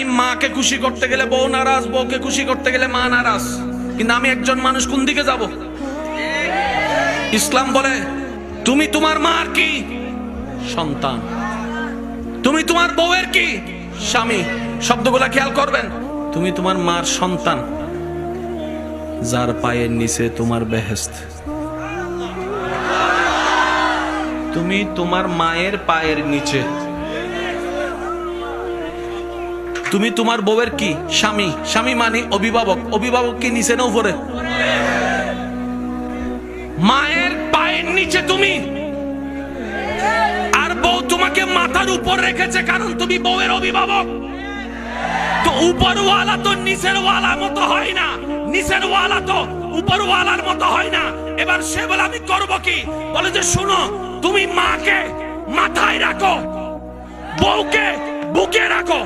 আমি মাকে খুশি করতে গেলে বউ নারাজ, বউকে খুশি করতে গেলে মা নারাজ। কিন্তু আমি একজন মানুষ, কোন দিকে যাব? ইসলাম বলে তুমি তোমার মার কি? সন্তান। তুমি তোমার বউয়ের কি? স্বামী। শব্দগুলা খেয়াল করবেন। তুমি তোমার মার সন্তান, যার পায়ের নিচে তোমার বেহেশত। তুমি তোমার মায়ের পায়ের নিচে। তুমি তোমার বউয়ের কি? স্বামী। স্বামী মানে অভিভাবক। অভিভাবক কি নিচে না উপরে? মায়ের পায়ের নিচে তুমি, আর বউ তোমাকে মাথার উপর রেখেছে, কারণ তুমি বউয়ের অভিভাবক। তো উপরওয়ালা তো নিচের ওয়ালার মতো হয় না, নিচের ওয়ালা তো উপরওয়ালার মতো হয় না। এবার সে বলে আমি করব কি? বলে যে শুনো, তুমি মাকে মাথায় রাখো, বউকে বুকে রাখো।